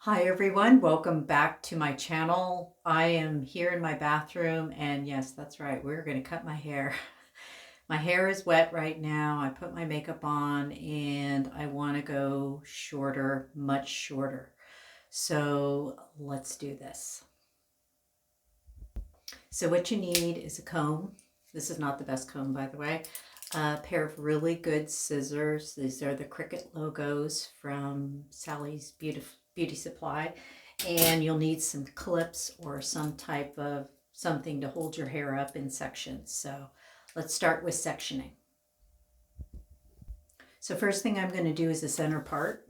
Hi everyone, welcome back to my channel. I am here in my bathroom and yes, that's right, we're going to cut my hair. My hair is wet right now. I put my makeup on and I want to go shorter, much shorter. So let's do this. So what you need is a comb. This is not the best comb, by the way. A pair of really good scissors. These are the Cricut logos from Sally's Beauty Supply. And you'll need some clips or some type of something to hold your hair up in sections. So let's start with sectioning. So first thing I'm going to do is the center part.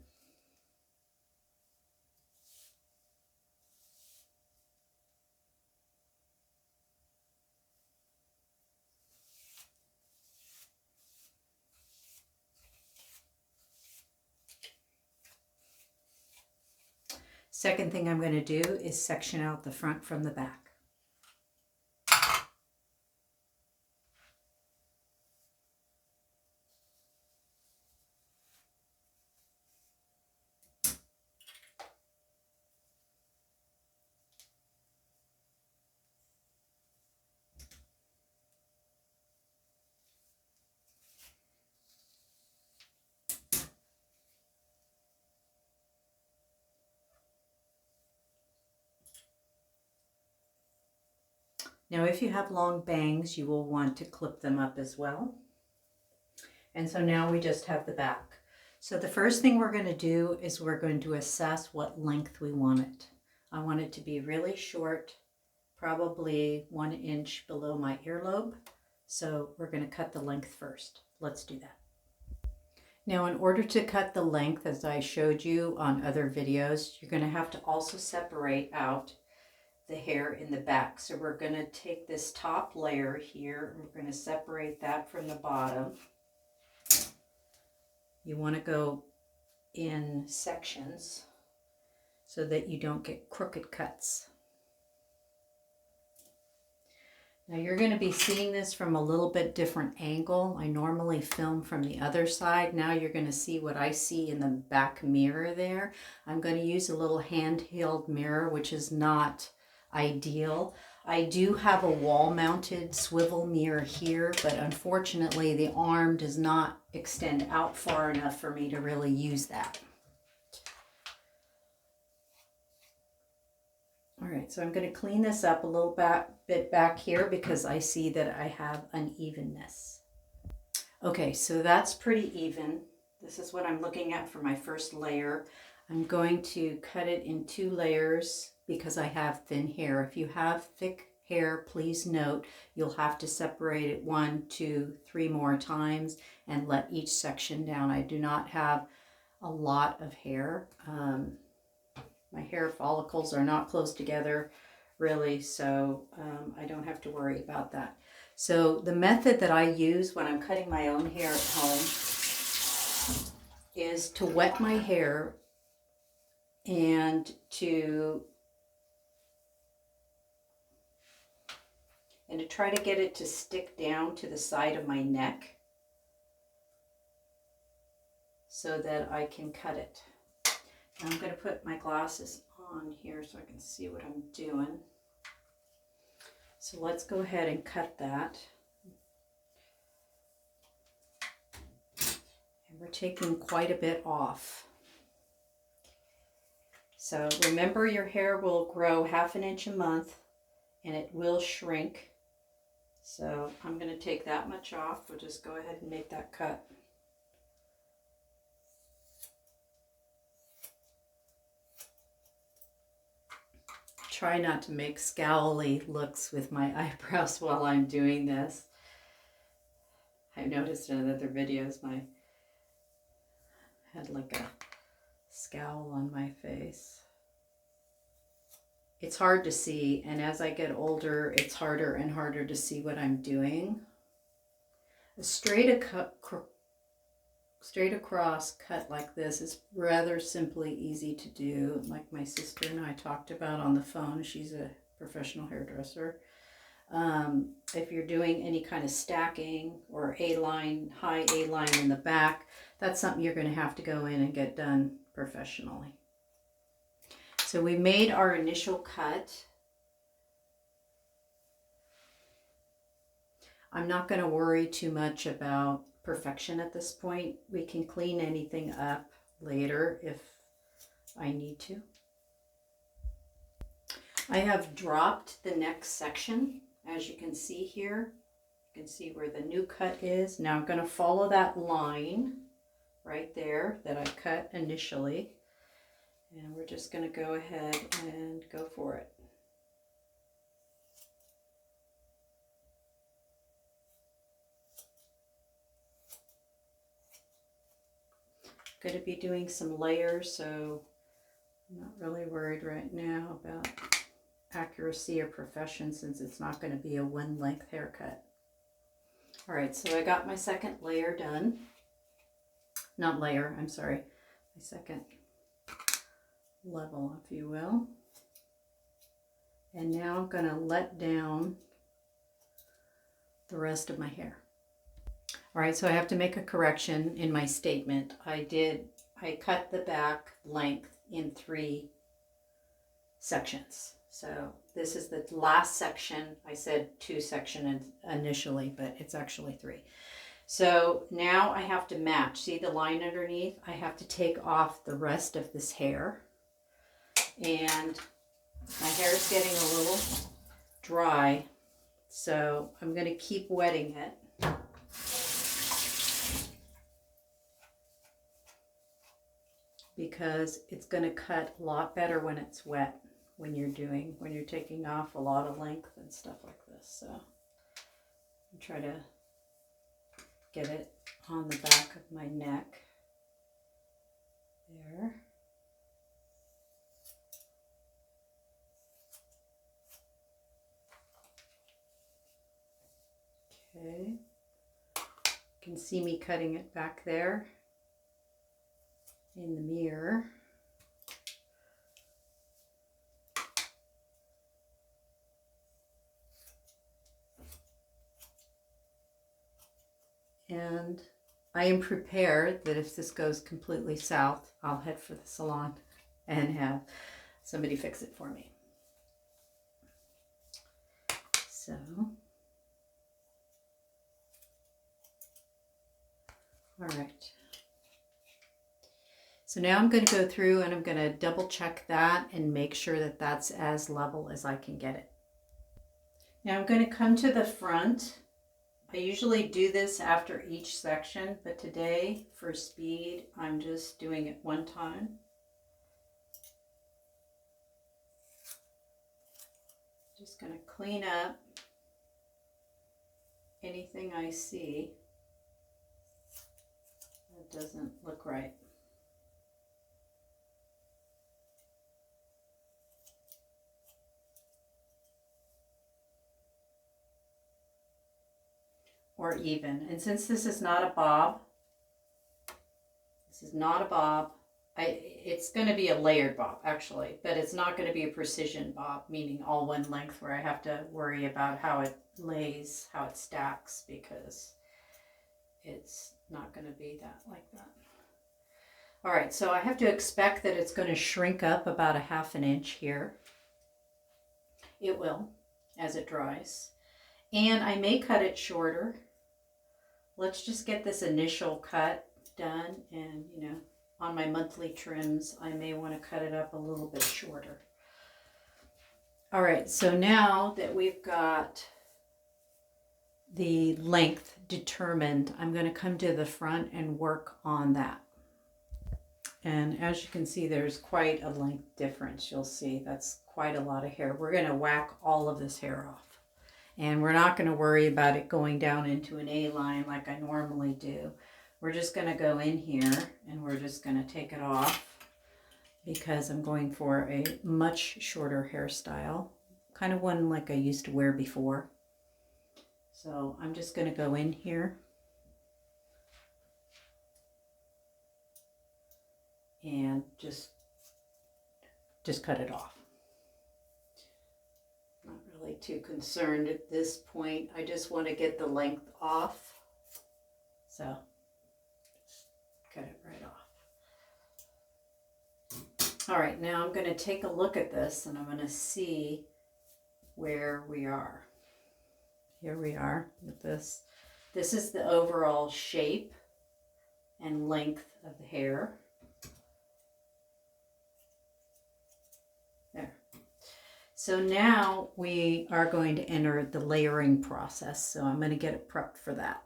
Second thing I'm going to do is section out the front from the back. Now, if you have long bangs, you will want to clip them up as well. And so now we just have the back. So the first thing we're going to do is we're going to assess what length we want it. I want it to be really short, probably 1 inch below my earlobe. So we're going to cut the length first. Let's do that. Now, in order to cut the length, as I showed you on other videos, you're going to have to also separate out the hair in the back. So we're going to take this top layer here and we're going to separate that from the bottom. You want to go in sections so that you don't get crooked cuts. Now you're going to be seeing this from a little bit different angle. I normally film from the other side. Now you're going to see what I see in the back mirror there. I'm going to use a little handheld mirror, which is not ideal. I do have a wall-mounted swivel mirror here, but unfortunately the arm does not extend out far enough for me to really use that. All right, so I'm going to clean this up a little bit back here because I see that I have unevenness. Okay, so that's pretty even. This is what I'm looking at for my first layer. I'm going to cut it in 2 layers because I have thin hair. If you have thick hair, please note you'll have to separate it 1, 2, 3 more times and let each section down. I do not have a lot of hair. My hair follicles are not close together really, so I don't have to worry about that. So the method that I use when I'm cutting my own hair at home is to wet my hair and to try to get it to stick down to the side of my neck so that I can cut it. Now I'm going to put my glasses on here so I can see what I'm doing. So let's go ahead and cut that. And we're taking quite a bit off. So remember, your hair will grow 1/2 inch a month and it will shrink. So I'm going to take that much off. We'll just go ahead and make that cut. Try not to make scowly looks with my eyebrows while I'm doing this. I've noticed in other videos I had like a scowl on my face. It's hard to see, and as I get older, it's harder and harder to see what I'm doing. A straight across cut like this is rather simply easy to do, like my sister and I talked about on the phone. She's a professional hairdresser. If you're doing any kind of stacking or A-line, high A-line in the back, that's something you're going to have to go in and get done professionally. So we made our initial cut. I'm not going to worry too much about perfection at this point. We can clean anything up later if I need to. I have dropped the next section, as you can see here. You can see where the new cut is. Now I'm going to follow that line right there that I cut initially. And we're just going to go ahead and go for it. Going to be doing some layers, so I'm not really worried right now about accuracy or perfection since it's not going to be a one length haircut. All right, so I got my second layer done. Not layer, I'm sorry. My second level, if you will. And now I'm going to let down the rest of my hair. All right, so I have to make a correction in my statement. I cut the back length in 3 sections. So this is the last section. I said 2 sections initially, but it's actually 3. So now I have to match. See the line underneath? I have to take off the rest of this hair. And my hair is getting a little dry, so I'm going to keep wetting it. Because it's going to cut a lot better when it's wet, when you're taking off a lot of length and stuff like this. So I'll try to get it on the back of my neck there. Okay, you can see me cutting it back there in the mirror. And I am prepared that if this goes completely south, I'll head for the salon and have somebody fix it for me. So, all right. So now I'm going to go through and I'm going to double check that and make sure that that's as level as I can get it. Now I'm going to come to the front. I usually do this after each section, but today for speed, I'm just doing it one time. Just going to clean up anything I see that doesn't look right. Or even. And since this is not a bob, it's going to be a layered bob actually, but it's not going to be a precision bob, meaning all one length where I have to worry about how it lays, how it stacks, because it's not going to be that like that. All right, so I have to expect that it's going to shrink up about 1/2 inch here. It will as it dries. And I may cut it shorter. Let's just get this initial cut done, and you know, on my monthly trims, I may want to cut it up a little bit shorter. All right, so now that we've got the length determined, I'm going to come to the front and work on that. And as you can see, there's quite a length difference. You'll see that's quite a lot of hair. We're going to whack all of this hair off. And we're not going to worry about it going down into an A-line like I normally do. We're just going to go in here and we're just going to take it off because I'm going for a much shorter hairstyle. Kind of one like I used to wear before. So I'm just going to go in here and just cut it off. Not really too concerned at this point. I just want to get the length off. So just cut it right off. All right, now I'm going to take a look at this and I'm going to see where we are. Here we are with this. This is the overall shape and length of the hair. There. So now we are going to enter the layering process. So I'm going to get it prepped for that.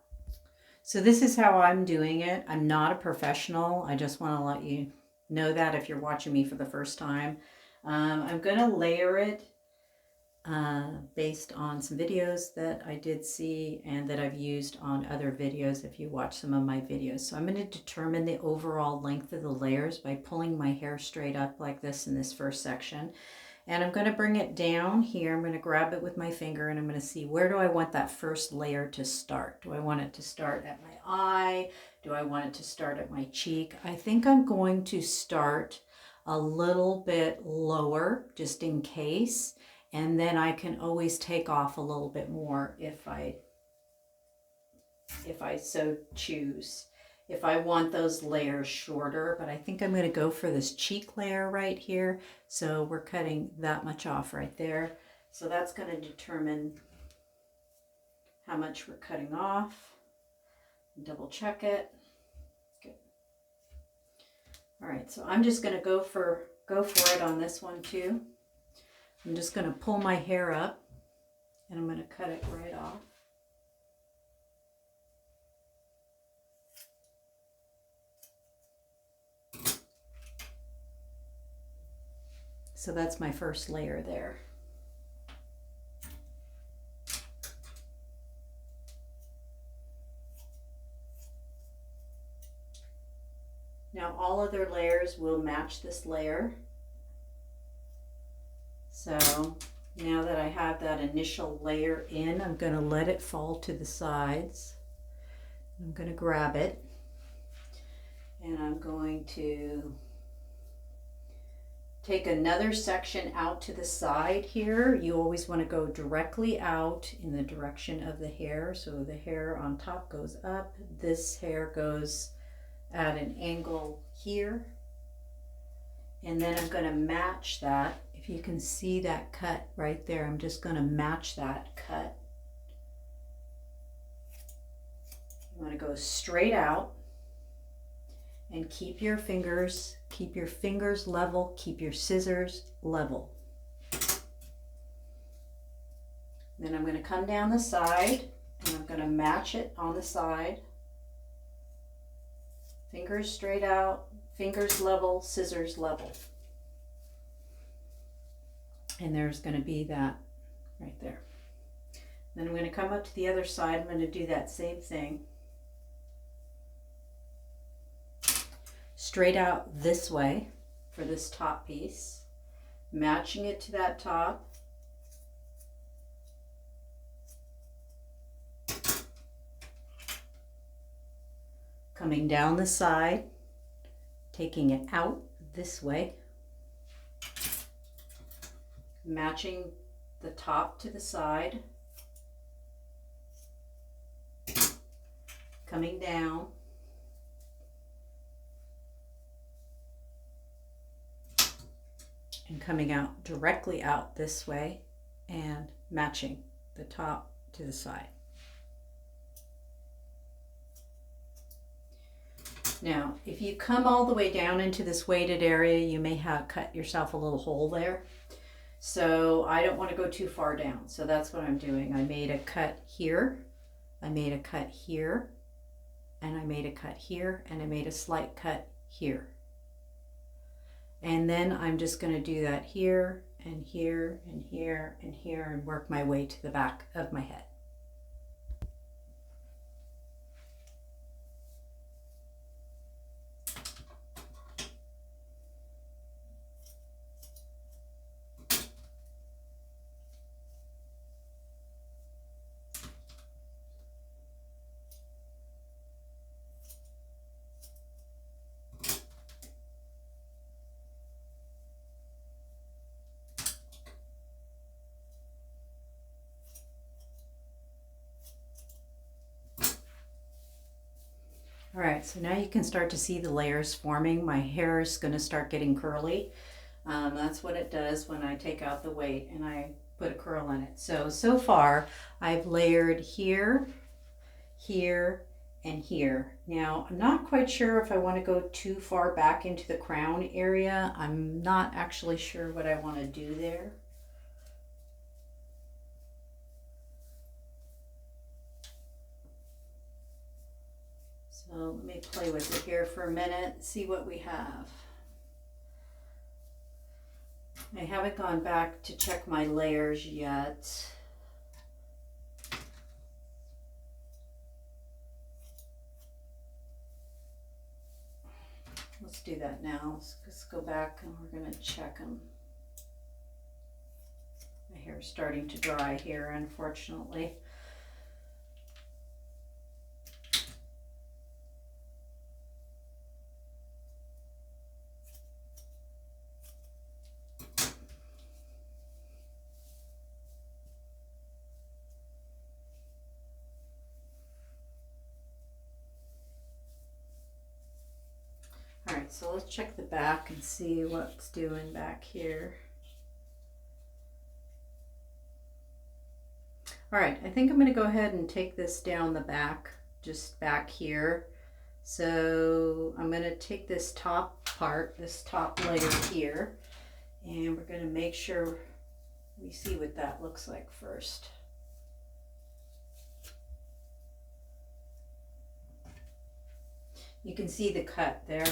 So this is how I'm doing it. I'm not a professional. I just want to let you know that if you're watching me for the first time. I'm going to layer it based on some videos that I did see and that I've used on other videos if you watch some of my videos. So I'm going to determine the overall length of the layers by pulling my hair straight up like this in this first section. And I'm going to bring it down here. I'm going to grab it with my finger and I'm going to see where do I want that first layer to start. Do I want it to start at my eye? Do I want it to start at my cheek? I think I'm going to start a little bit lower just in case. And then I can always take off a little bit more if I so choose. If I want those layers shorter, but I think I'm going to go for this cheek layer right here. So we're cutting that much off right there. So that's going to determine how much we're cutting off. Double check it. Good. All right, so I'm just going to go for it on this one too. I'm just going to pull my hair up and I'm going to cut it right off. So that's my first layer there. Now all other layers will match this layer. So now that I have that initial layer in, I'm going to let it fall to the sides. I'm going to grab it and I'm going to take another section out to the side here. You always want to go directly out in the direction of the hair. So the hair on top goes up. This hair goes at an angle here. And then I'm going to match that. If you can see that cut right there, I'm just going to match that cut. You want to go straight out and keep your fingers level, keep your scissors level. Then I'm going to come down the side and I'm going to match it on the side. Fingers straight out, fingers level, scissors level. And there's going to be that right there. Then I'm going to come up to the other side. I'm going to do that same thing. Straight out this way for this top piece, matching it to that top. Coming down the side, taking it out this way, matching the top to the side, coming down, and coming out directly out this way and matching the top to the side. Now, if you come all the way down into this weighted area, you may have cut yourself a little hole there. So I don't want to go too far down. So that's what I'm doing. I made a cut here, I made a cut here, and I made a cut here, and I made a slight cut here. And then I'm just going to do that here and here and here and here and work my way to the back of my head. All right, so now you can start to see the layers forming. My hair is going to start getting curly. That's what it does when I take out the weight and I put a curl in it. So far I've layered here, here, and here. Now I'm not quite sure if I want to go too far back into the crown area. I'm not actually sure what I want to do there. So let me play with it here for a minute, see what we have. I haven't gone back to check my layers yet. Let's do that now. Let's go back and we're going to check them. My hair is starting to dry here, unfortunately. All right, so let's check the back and see what's doing back here. All right, I think I'm going to go ahead and take this down the back, just back here. So I'm going to take this top part, this top layer here, and we're going to make sure we see what that looks like first. You can see the cut there.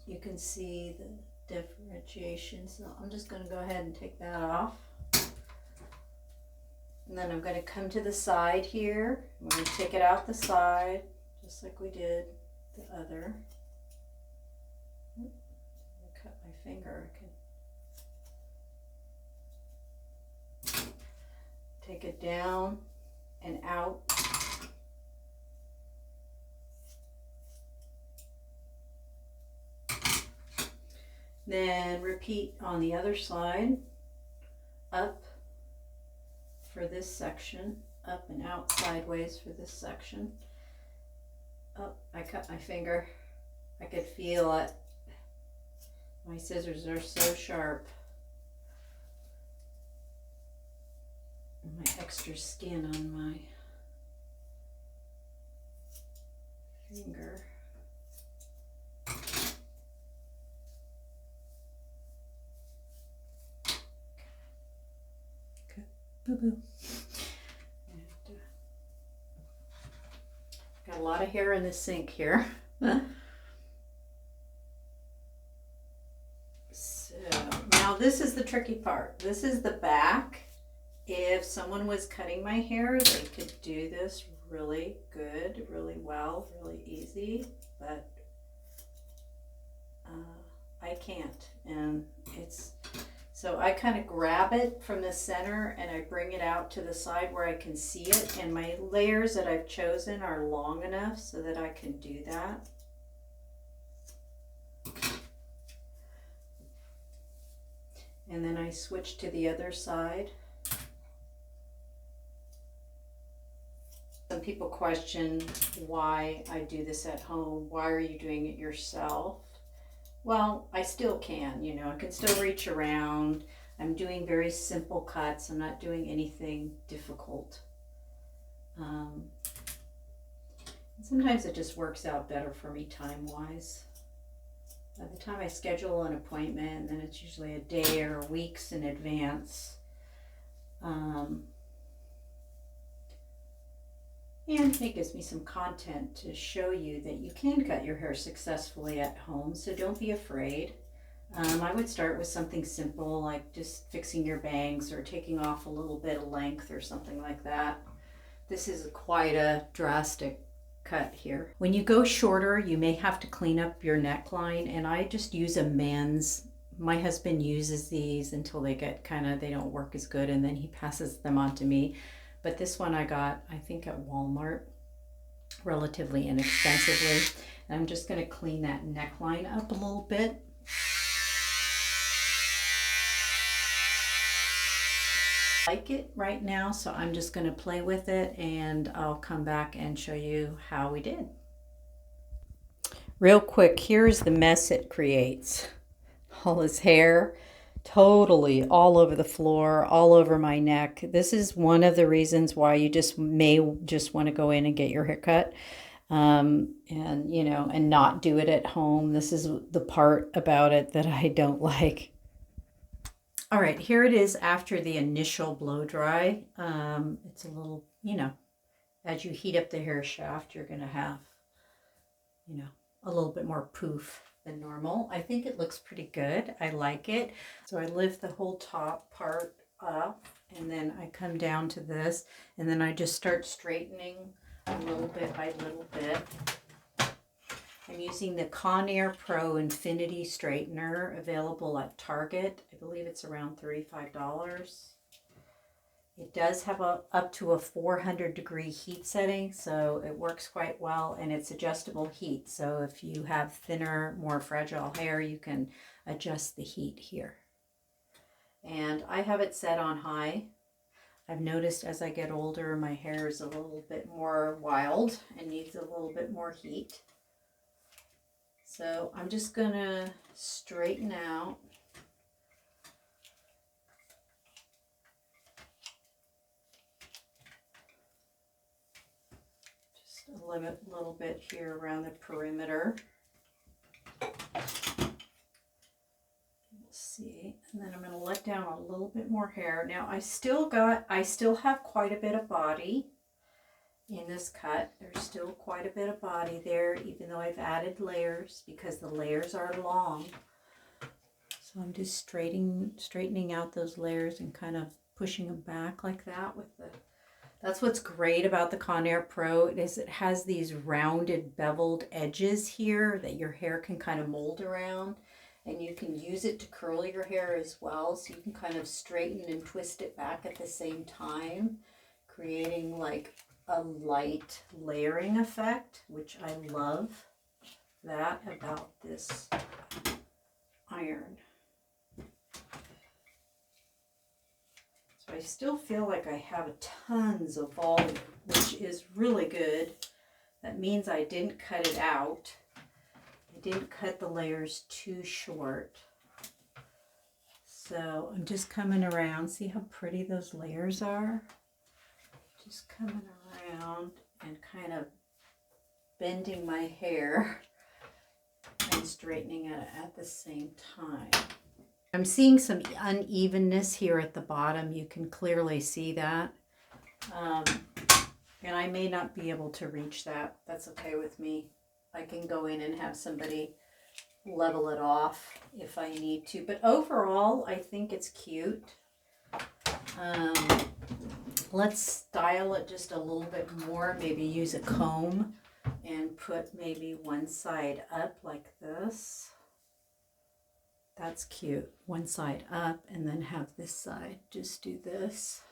You can see the differentiation. So I'm just going to go ahead and take that off. And then I'm going to come to the side here. I'm going to take it out the side, just like we did the other. I cut my finger. I can take it down and out. Then repeat on the other side, up for this section, up and out sideways for this section. Oh, I cut my finger. I could feel it. My scissors are so sharp. And my extra skin on my finger. Boo-boo. Got a lot of hair in the sink here. So now this is the tricky part. This is the back. If someone was cutting my hair, they could do this really good, really well, really easy, but I can't. And so I kind of grab it from the center and I bring it out to the side where I can see it, and my layers that I've chosen are long enough so that I can do that. And then I switch to the other side. Some people question why I do this at home. Why are you doing it yourself? Well, I still can, you know, I can still reach around. I'm doing very simple cuts. I'm not doing anything difficult. Sometimes it just works out better for me time-wise. By the time I schedule an appointment, then it's usually a day or weeks in advance. And it gives me some content to show you that you can cut your hair successfully at home, so don't be afraid. I would start with something simple like just fixing your bangs or taking off a little bit of length or something like that. This is quite a drastic cut here. When you go shorter, you may have to clean up your neckline, and I just use a men's. My husband uses these until they get they don't work as good, and then he passes them on to me. But this one I got, I think, at Walmart, relatively inexpensively. And I'm just going to clean that neckline up a little bit. I like it right now, so I'm just going to play with it, and I'll come back and show you how we did. Real quick, here's the mess it creates. All his hair totally all over the floor, all over my neck. This is one of the reasons why you may just want to go in and get your hair cut. And you know, and not do it at home. This is the part about it that I don't like. All right, here it is after the initial blow dry. It's a little, you know, as you heat up the hair shaft, you're going to have, you know, a little bit more poof than normal. I think it looks pretty good. I like it. So I lift the whole top part up, and then I come down to this, and then I just start straightening a little bit by little bit. I'm using the Conair Pro Infinity Straightener, available at Target. I believe it's around $35. It does have up to a 400-degree heat setting, so it works quite well, and it's adjustable heat. So if you have thinner, more fragile hair, you can adjust the heat here. And I have it set on high. I've noticed as I get older, my hair is a little bit more wild and needs a little bit more heat. So I'm just going to straighten out. Just a little bit here around the perimeter. Let's see. And then I'm going to let down a little bit more hair. Now I still have quite a bit of body in this cut. There's still quite a bit of body there, even though I've added layers, because the layers are long. So I'm just straightening out those layers and kind of pushing them back like that with the. That's what's great about the Conair Pro, is it has these rounded beveled edges here that your hair can kind of mold around, and you can use it to curl your hair as well, so you can kind of straighten and twist it back at the same time, creating like a light layering effect, which I love that about this iron. So I still feel like I have tons of volume, which is really good. That means I didn't cut it out. I didn't cut the layers too short. So I'm just coming around. See how pretty those layers are? Just coming around and kind of bending my hair and straightening it at the same time. I'm seeing some unevenness here at the bottom. You can clearly see that. And I may not be able to reach that. That's okay with me. I can go in and have somebody level it off if I need to. But overall, I think it's cute. Let's style it just a little bit more. Maybe use a comb and put maybe one side up like this. That's cute. One side up, and then have this side just do this.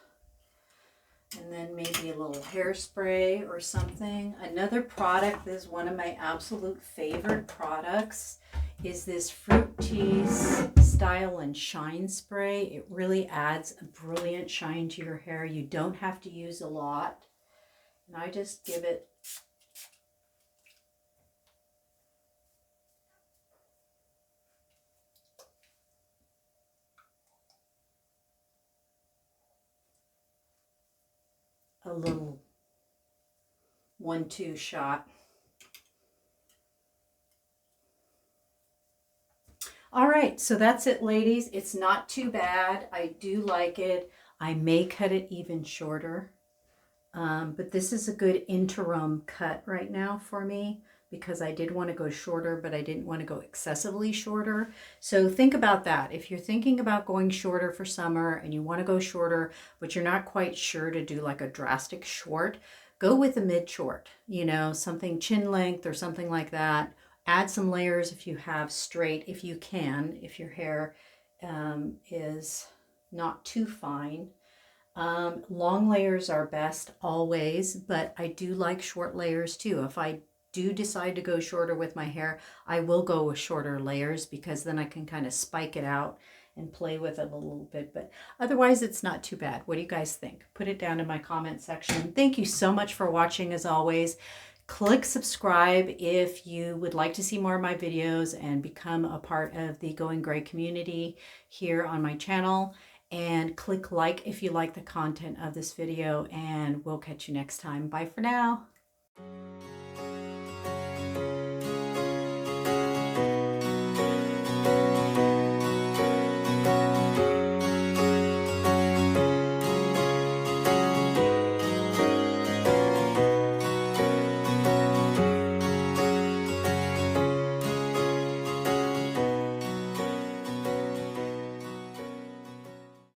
And then maybe a little hairspray or something. Another product, this is one of my absolute favorite products, is this Fruit Teas Style and Shine Spray. It really adds a brilliant shine to your hair. You don't have to use a lot. And I just give it a little 1-2 shot. All right, so that's it, ladies. It's not too bad. I do like it. I may cut it even shorter, but this is a good interim cut right now for me, because I did want to go shorter, but I didn't want to go excessively shorter. So think about that. If you're thinking about going shorter for summer and you want to go shorter, but you're not quite sure to do like a drastic short, go with a mid short, you know, something chin length or something like that. Add some layers if you have straight, if you can, if your hair is not too fine. Long layers are best always, but I do like short layers too. If I do decide to go shorter with my hair, I will go with shorter layers, because then I can kind of spike it out and play with it a little bit. But otherwise, it's not too bad. What do you guys think? Put it down in my comment section. Thank you so much for watching, as always. Click subscribe if you would like to see more of my videos and become a part of the Going Gray community here on my channel. And click like if you like the content of this video, and we'll catch you next time. Bye for now.